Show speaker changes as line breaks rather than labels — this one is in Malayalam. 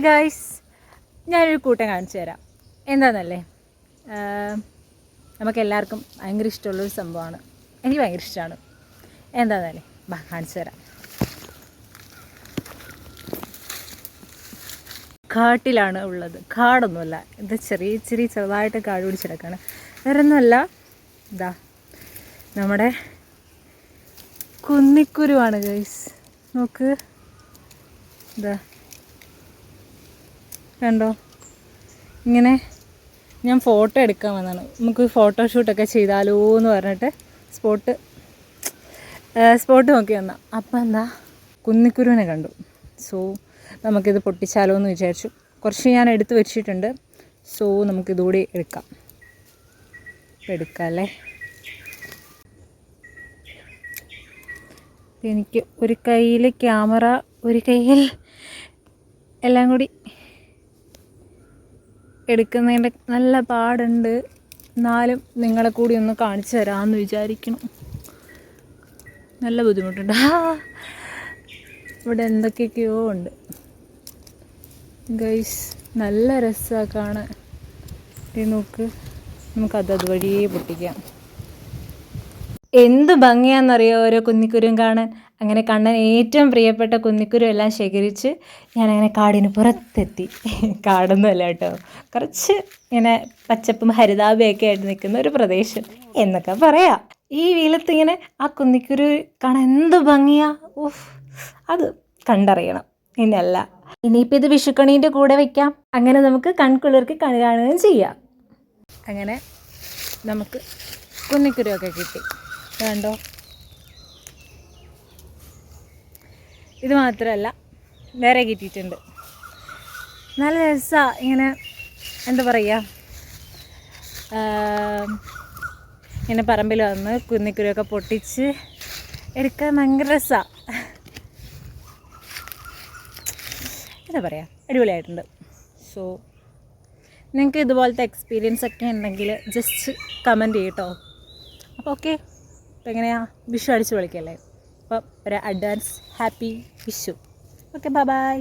ഗായ്സ്, ഞാനൊരു കൂട്ടം കാണിച്ചു തരാം. എന്താണെന്നല്ലേ, നമുക്കെല്ലാവർക്കും ഭയങ്കര ഇഷ്ടമുള്ളൊരു സംഭവമാണ്. എനിക്ക് ഭയങ്കര ഇഷ്ടമാണ്. എന്താണെന്നല്ലേ, കാണിച്ചു തരാം. കാട്ടിലാണ് ഉള്ളത്, കാടൊന്നുമല്ല. ഇത് ചെറുതായിട്ട് കാട് പിടിച്ചെടുക്കാണ്. വേറെ ഒന്നുമല്ല, ഇതാ നമ്മുടെ കുന്നിക്കുരുവാണ് ഗൈസ്. നോക്ക്, ഇതാ കണ്ടോ. ഇങ്ങനെ ഞാൻ ഫോട്ടോ എടുക്കാൻ വന്നതാണ്. നമുക്ക് ഫോട്ടോഷൂട്ടൊക്കെ ചെയ്താലോ എന്ന് പറഞ്ഞിട്ട് സ്പോട്ട് നോക്കി വന്നാൽ അപ്പം എന്താ കുന്നിക്കുരുവിനെ കണ്ടു. സോ നമുക്കിത് പൊട്ടിച്ചാലോ എന്ന് വിചാരിച്ചു. കുറച്ച് ഞാൻ എടുത്ത് വെച്ചിട്ടുണ്ട്. സോ നമുക്കിതുകൂടി എടുക്കാം അല്ലേ. എനിക്ക് ഒരു കയ്യിൽ ക്യാമറ, ഒരു കയ്യിൽ എല്ലാം കൂടി എടുക്കുന്നതിൻ്റെ നല്ല പാടുണ്ട്. എന്നാലും നിങ്ങളെ കൂടി ഒന്ന് കാണിച്ചു തരാമെന്ന് വിചാരിക്കണം. നല്ല ബുദ്ധിമുട്ടുണ്ട്. ഇവിടെ എന്തൊക്കെയൊക്കെയോ ഉണ്ട് ഗൈസ്. നല്ല രസമാണ് കാണാൻ. നോക്ക്, നമുക്കത് വഴിയേ പൊട്ടിക്കാം. എന്ത് ഭംഗിയാണെന്നറിയോ ഓരോ കുന്നിക്കുരും കാണാൻ. അങ്ങനെ കണ്ണൻ ഏറ്റവും പ്രിയപ്പെട്ട കുന്നിക്കുരു എല്ലാം ശേഖരിച്ച് ഞാനങ്ങനെ കാടിന് പുറത്തെത്തി. കാടൊന്നുമല്ല കേട്ടോ, കുറച്ച് ഇങ്ങനെ പച്ചപ്പും ഹരിതാഭയൊക്കെ ആയിട്ട് നിൽക്കുന്ന ഒരു പ്രദേശം എന്നൊക്കെ പറയാം. ഈ വെയിലത്തിങ്ങനെ ആ കുന്നിക്കുരു കാണാൻ എന്ത് ഭംഗിയാ. അത് കണ്ടറിയണം. ഇനിയല്ല, ഇനിയിപ്പോൾ ഇത് വിഷുക്കണീൻ്റെ കൂടെ വയ്ക്കാം. അങ്ങനെ നമുക്ക് കൺകുളിർക്ക് കണി കാണുകയും ചെയ്യാം. അങ്ങനെ നമുക്ക് കുന്നിക്കുരുവൊക്കെ കിട്ടി. കണ്ടോ, ഇത് മാത്രമല്ല വേറെ കിട്ടിയിട്ടുണ്ട്. നല്ല രസമാണ്. ഇങ്ങനെ എന്താ പറയുക, ഇങ്ങനെ പറമ്പിൽ വന്ന് കുന്നിക്കുരുവൊക്കെ പൊട്ടിച്ച് എടുക്കാൻ ഭയങ്കര രസമാണ്. എന്താ പറയുക, അടിപൊളിയായിട്ടുണ്ട്. സോ നിങ്ങൾക്ക് ഇതുപോലത്തെ എക്സ്പീരിയൻസ് ഒക്കെ ഉണ്ടെങ്കിൽ ജസ്റ്റ് കമൻറ്റ് ചെയ്യട്ടോ. അപ്പോൾ ഓക്കെ, അപ്പോൾ എങ്ങനെയാണ്, വിഷു അടിച്ച് പൊളിക്കല്ലേ. അപ്പം ഒരു advance happy Vishu. Okay, by.